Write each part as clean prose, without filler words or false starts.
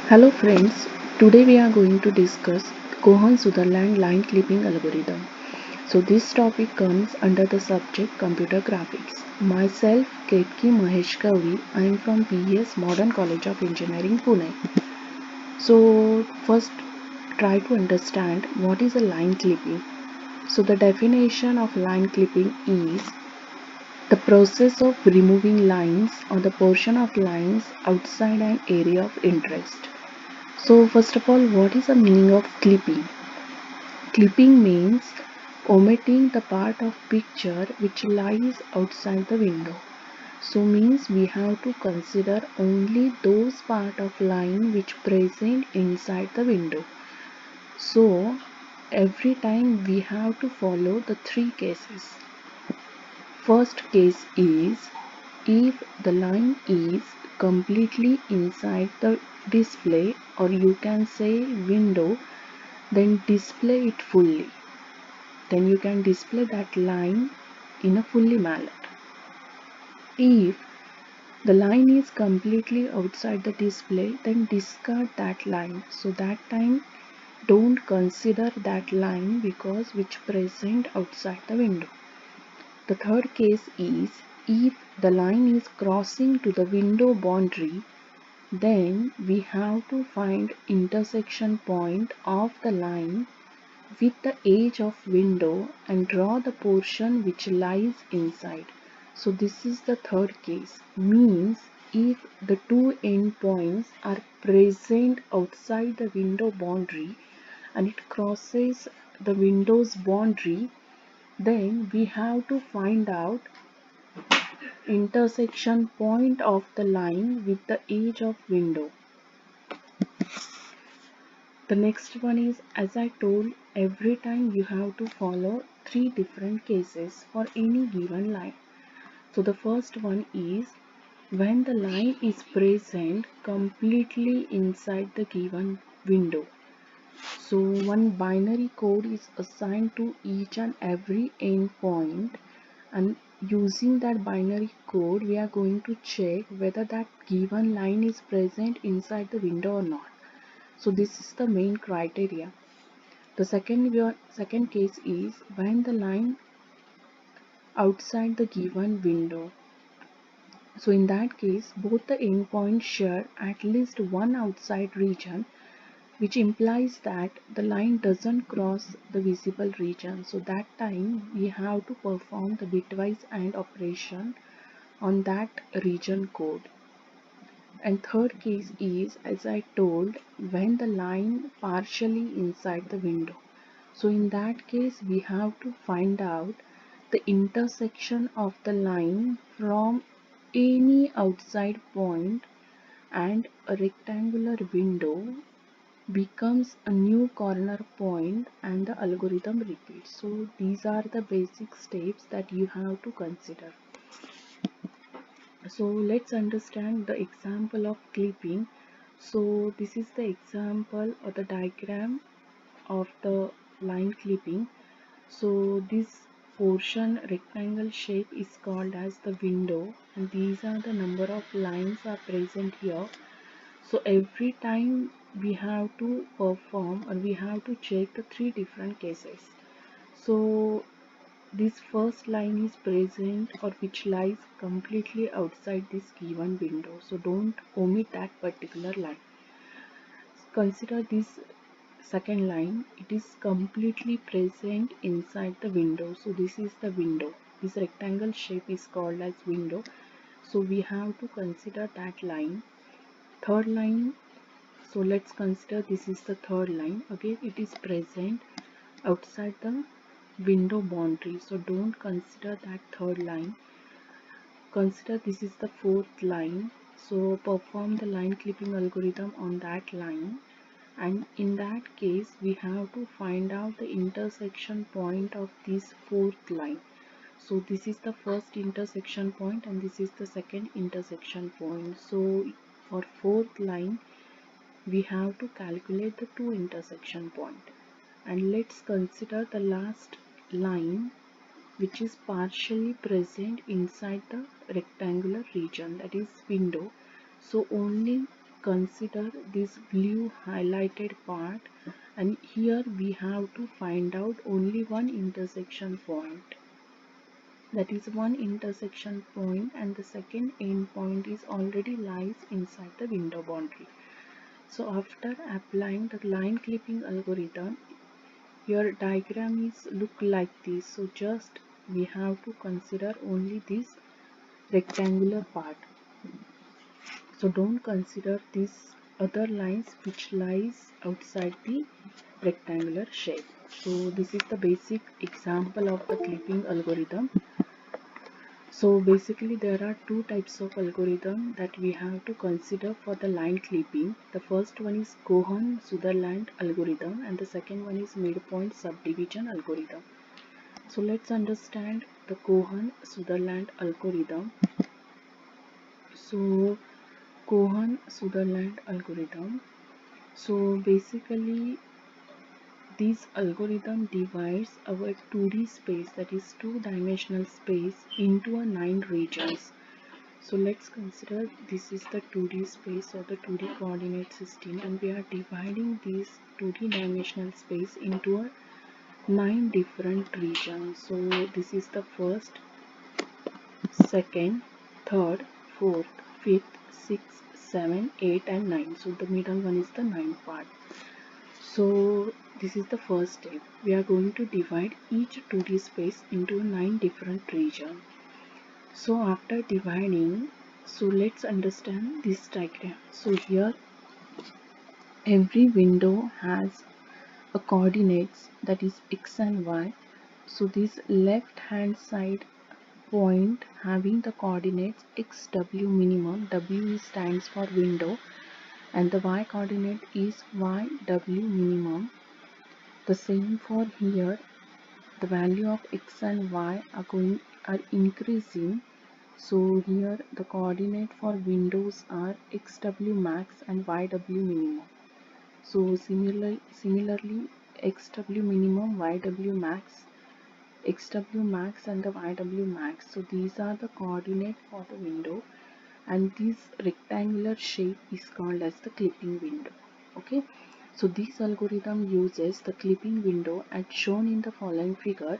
Hello friends, today we are going to discuss Cohen-Sutherland line clipping algorithm. So this topic comes under the subject computer graphics. Myself Ketki Mahesh Kavi, I am from PES Modern College of Engineering Pune. So first try to understand what is a line clipping. So the definition of line clipping is the process of removing lines or the portion of lines outside an area of interest. So first of all, what is the meaning of clipping? Clipping means omitting the part of picture which lies outside the window. So means we have to consider only those part of line which present inside the window. So every time we have to follow the three cases. First case is if the line is completely inside the display, or you can say window, then display it fully. Then you can display that line in a fully manner. If the line is completely outside the display, then discard that line. So that time don't consider that line because which present outside the window. The third case is if the line is crossing to the window boundary, then we have to find intersection point of the line with the edge of window and draw the portion which lies inside. So this is the third case. Means if the two endpoints are present outside the window boundary and it crosses the window's boundary, then we have to find out intersection point of the line with the edge of window. The next one is, as I told, every time you have to follow three different cases for any given line. So the first one is when the line is present completely inside the given window. So one binary code is assigned to each and every endpoint, and using that binary code we are going to check whether that given line is present inside the window or not. So this is the main criteria. The second case is when the line outside the given window. So in that case, both the endpoints share at least one outside region, which implies that the line doesn't cross the visible region. So that time we have to perform the bitwise AND operation on that region code. And third case is, as I told, when the line partially inside the window. So in that case we have to find out the intersection of the line from any outside point, and a rectangular window becomes a new corner point and the algorithm repeats. So these are the basic steps that you have to consider. So let's understand the example of clipping. So this is the example or the diagram of the line clipping. So this portion rectangle shape is called as the window, and these are the number of lines are present here. So every time we have to perform, or we have to check the three different cases. So this first line is present or which lies completely outside this given window. So don't omit that particular line. Consider this second line, it is completely present inside the window. So this is the window. This rectangle shape is called as window. So we have to consider that line. Third line, so let's consider this is the third line. Again, it is present outside the window boundary. So don't consider that third line. Consider this is the fourth line. So perform the line clipping algorithm on that line. And in that case we have to find out the intersection point of this fourth line. So this is the first intersection point and this is the second intersection point. So for fourth line we have to calculate the two intersection point. And let's consider the last line which is partially present inside the rectangular region, that is window. So only consider this blue highlighted part, and here we have to find out only one intersection point. That is one intersection point, and the second end point is already lies inside the window boundary. So after applying the line clipping algorithm, your diagram is look like this. So just we have to consider only this rectangular part. So don't consider these other lines which lies outside the rectangular shape. So this is the basic example of the clipping algorithm. So basically there are two types of algorithm that we have to consider for the line clipping. The first one is Cohen Sutherland algorithm, and the second one is midpoint subdivision algorithm. So let's understand the Cohen Sutherland algorithm. So Cohen Sutherland algorithm. So basically this algorithm divides our 2D space, that is two-dimensional space, into a 9 regions. So let's consider this is the 2D space or the 2D coordinate system, and we are dividing this 2D dimensional space into a 9 different regions. So this is the first, second, third, fourth, fifth, sixth, 7, 8 and 9. So the middle one is the 9th part. So this is the first step. We are going to divide each 2D space into 9 different regions. So after dividing, so let's understand this diagram. So here every window has a coordinates, that is x and y. So this left hand side point having the coordinates xw minimum, w stands for window, and the y coordinate is yw minimum. The same for here, the value of x and y are increasing. So here the coordinate for windows are xw max and yw minimum. So similarly xw minimum, yw max, xw max and the yw max. So these are the coordinate for the window, and this rectangular shape is called as the clipping window. Okay, so this algorithm uses the clipping window as shown in the following figure.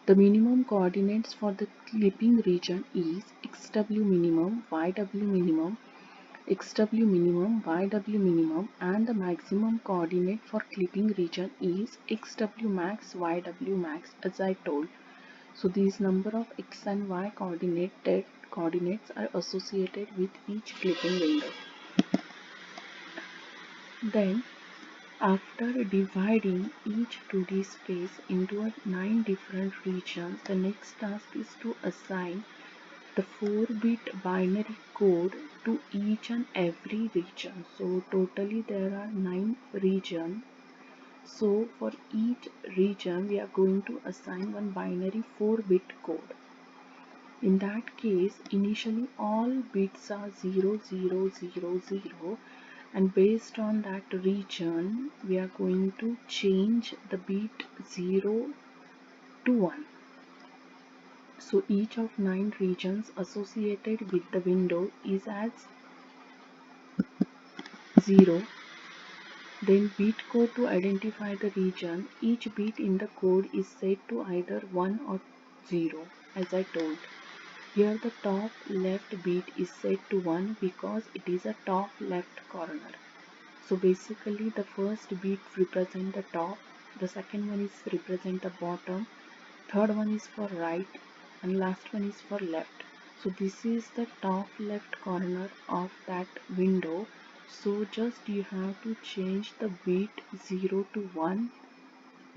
The minimum coordinates for the clipping region is xw minimum, yw minimum, xw minimum, yw minimum, and the maximum coordinate for clipping region is xw max, yw max, as I told. So these number of x and y coordinates are associated with each clipping window. Then after dividing each 2D space into 9 different regions, the next task is to assign the 4-bit binary code to each and every region. So totally there are 9 regions. So for each region we are going to assign one binary 4-bit code. In that case, initially all bits are 0, 0, 0, 0, and based on that region we are going to change the bit 0 to 1. So each of 9 regions associated with the window is as 0. Then bit code to identify the region. Each bit in the code is set to either 1 or 0, as I told. Here the top left bit is set to 1 because it is a top left corner. So basically the first bit represent the top, the second one is represent the bottom, third one is for right, and last one is for left. So this is the top left corner of that window. So just you have to change the bit 0 to 1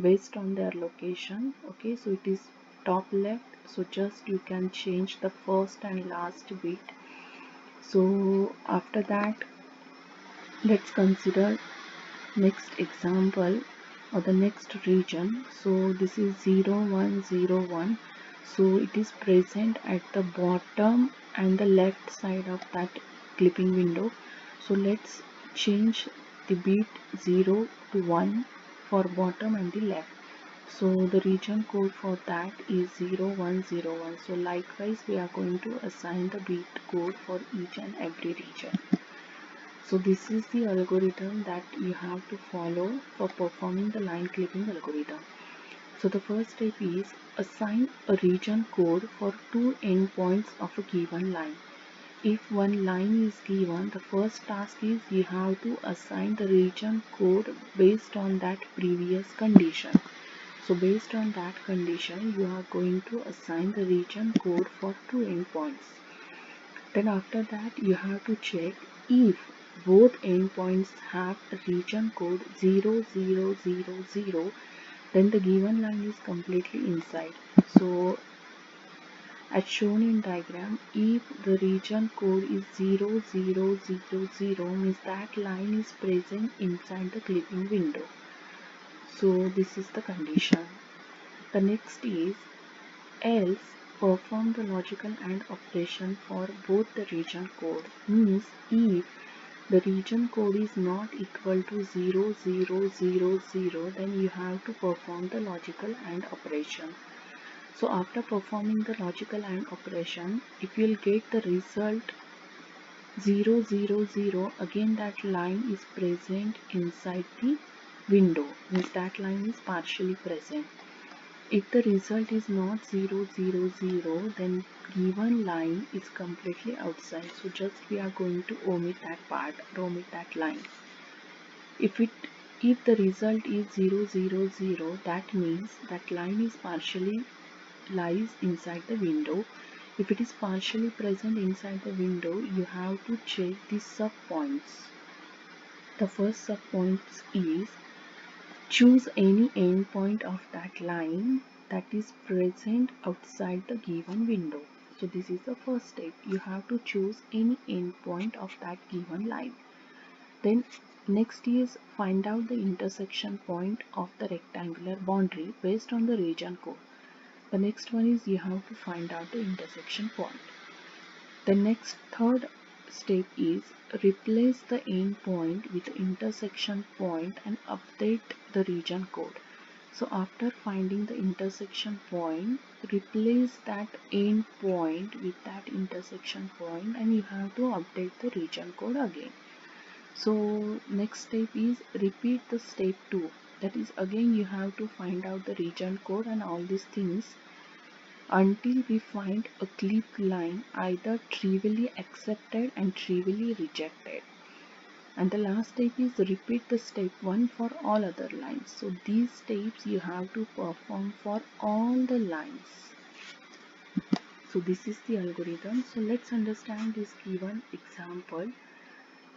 based on their location. Okay, so it is top left, so just you can change the first and last bit. So after that, let's consider next example or the next region. So this is 0101. So it is present at the bottom and the left side of that clipping window. So let's change the bit 0 to 1 for bottom and the left. So the region code for that is 0101. So likewise we are going to assign the bit code for each and every region. So this is the algorithm that you have to follow for performing the line clipping algorithm. So the first step is assign a region code for two endpoints of a given line. If one line is given, the first task is you have to assign the region code based on that previous condition. So based on that condition, you are going to assign the region code for two endpoints. Then after that, you have to check if both endpoints have a region code 0000, then the given line is completely inside. So as shown in diagram, if the region code is 0000 means that line is present inside the clipping window. So this is the condition. The next is else perform the logical AND operation for both the region code. Means if the region code is not equal to 0000, then you have to perform the logical AND operation. So after performing the logical AND operation, if you will get the result 000, again that line is present inside the window, means that line is partially present. If the result is not 000, then given line is completely outside. So just we are going to omit that part or omit that line. If the result is 000, that means that line is partially lies inside the window. If it is partially present inside the window, you have to check the subpoints. The first subpoint is choose any endpoint of that line that is present outside the given window. So this is the first step. You have to choose any endpoint of that given line. Then next is find out the intersection point of the rectangular boundary based on the region code. The next one is you have to find out the intersection point. The next third step is replace the endpoint with the intersection point and update the region code. So after finding the intersection point, replace that endpoint with that intersection point and you have to update the region code again. So next step is repeat the step 2. That is again you have to find out the region code and all these things until we find a clip line either trivially accepted and trivially rejected. And the last step is repeat the step 1 for all other lines. So these steps you have to perform for all the lines. So this is the algorithm. So let's understand this given example.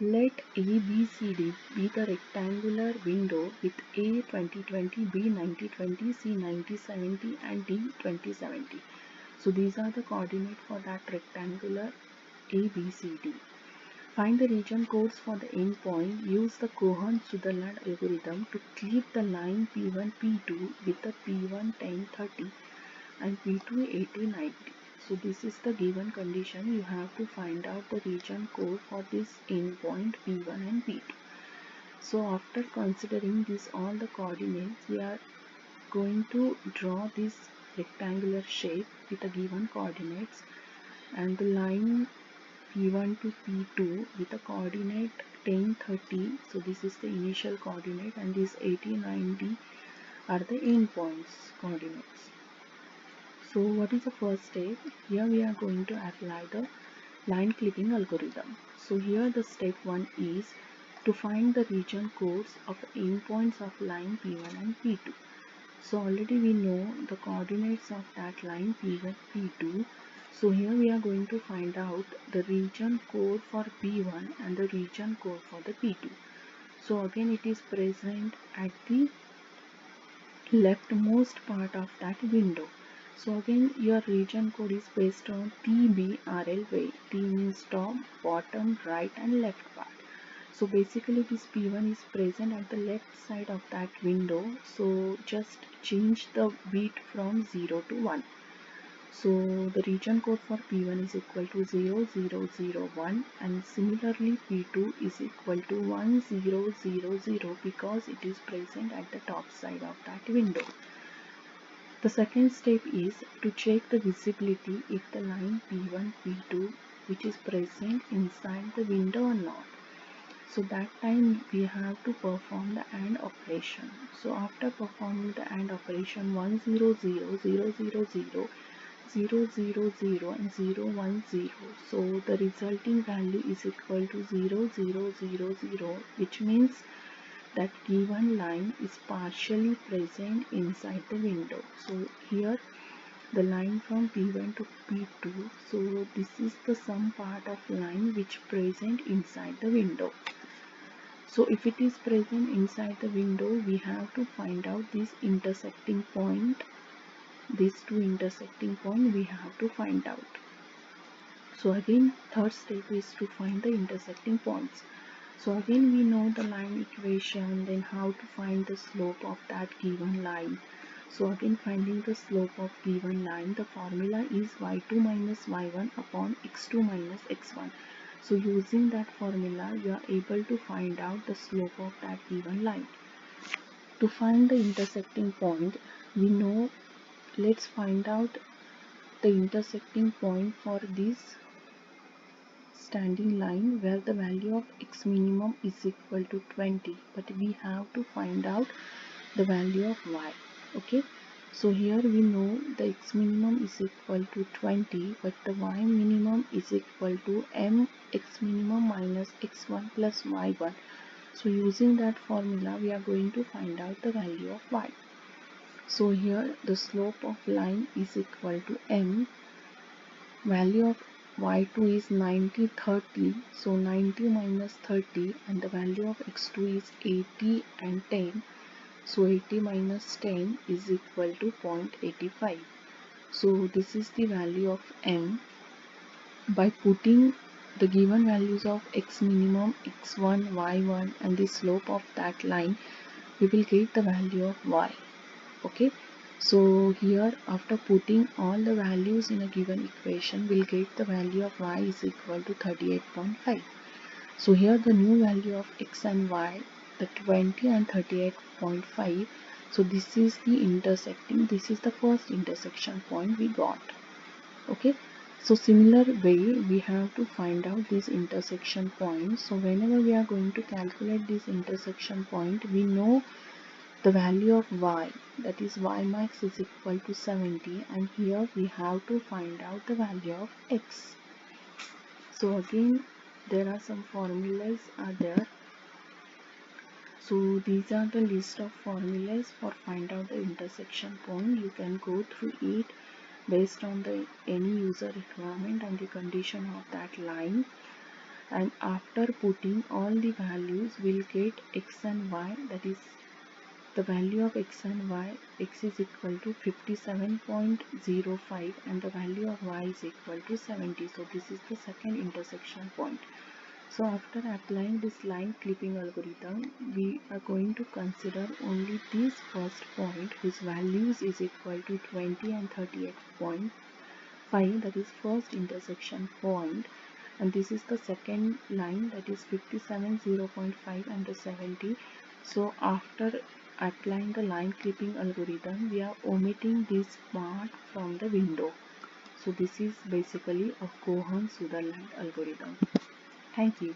Let ABCD be the rectangular window with A 2020, B 9020, C 9070 and D 2070. So these are the coordinates for that rectangular ABCD. Find the region codes for the endpoint. Use the Cohen Sutherland algorithm to clip the line P1 P2 with the P1 1030 and P2 8090. So this is the given condition. You have to find out the region code for this endpoint P1 and P2. So after considering this all the coordinates, we are going to draw this rectangular shape with the given coordinates and the line P1 to P2 with the coordinate 1030. So this is the initial coordinate and these 8090 are the endpoints coordinates. So what is the first step? Here we are going to apply the line clipping algorithm. So here the step 1 is to find the region codes of endpoints of line P1 and P2. So already we know the coordinates of that line P1, P2. So here we are going to find out the region code for P1 and the region code for the P2. So again it is present at the leftmost part of that window. So again your region code is based on TBRL way. T means top, bottom, right and left part. So basically this P1 is present at the left side of that window. So just change the bit from 0 to 1. So the region code for P1 is equal to 0001 and similarly P2 is equal to 1000 because it is present at the top side of that window. The second step is to check the visibility if the line P1, P2 which is present inside the window or not. So that time we have to perform the AND operation. So after performing the AND operation, 1 0 0 0 0 0 0 0 0 and 0 1 0, so the resulting value is equal to 0 0 0 0, which means that given line is partially present inside the window. So here the line from P1 to P2, so this is the sum part of line which present inside the window. So if it is present inside the window, we have to find out this intersecting point. These two intersecting point we have to find out. So again, third step is to find the intersecting points. So again, we know the line equation, then how to find the slope of that given line. So again, finding the slope of given line, the formula is y2 minus y1 upon x2 minus x1. So using that formula, you are able to find out the slope of that given line. To find the intersecting point, we know, let's find out the intersecting point for this standing line where the value of x minimum is equal to 20, but we have to find out the value of y. Okay, so here we know the x minimum is equal to 20, but the y minimum is equal to m x minimum minus x1 plus y1. So using that formula, we are going to find out the value of y. So here the slope of line is equal to m. Value of y2 is 90 30, so 90 minus 30, and the value of x2 is 80 and 10, so 80 minus 10 is equal to 0.85. So this is the value of m. By putting the given values of x minimum, x1, y1 and the slope of that line, we will get the value of y. Okay, so here after putting all the values in a given equation, we'll get the value of y is equal to 38.5. So here the new value of x and y, the 20 and 38.5. So this is the intersecting, this is the first intersection point we got. Okay, so similar way we have to find out this intersection point. So whenever we are going to calculate this intersection point, we know the value of y, that is y max is equal to 70, and here we have to find out the value of x. So again, there are some formulas are there. So these are the list of formulas for find out the intersection point. You can go through it based on the any user requirement and the condition of that line. And after putting all the values, we'll get x and y, that is the value of x and y. X is equal to 57.05 and the value of y is equal to 70. So this is the second intersection point. So after applying this line clipping algorithm, we are going to consider only this first point whose values is equal to 20 and 38.5, that is first intersection point, and this is the second line, that is 57.0.5 and the 70. So after applying the line clipping algorithm, we are omitting this part from the window. So this is basically a Cohen-Sutherland algorithm. Thank you.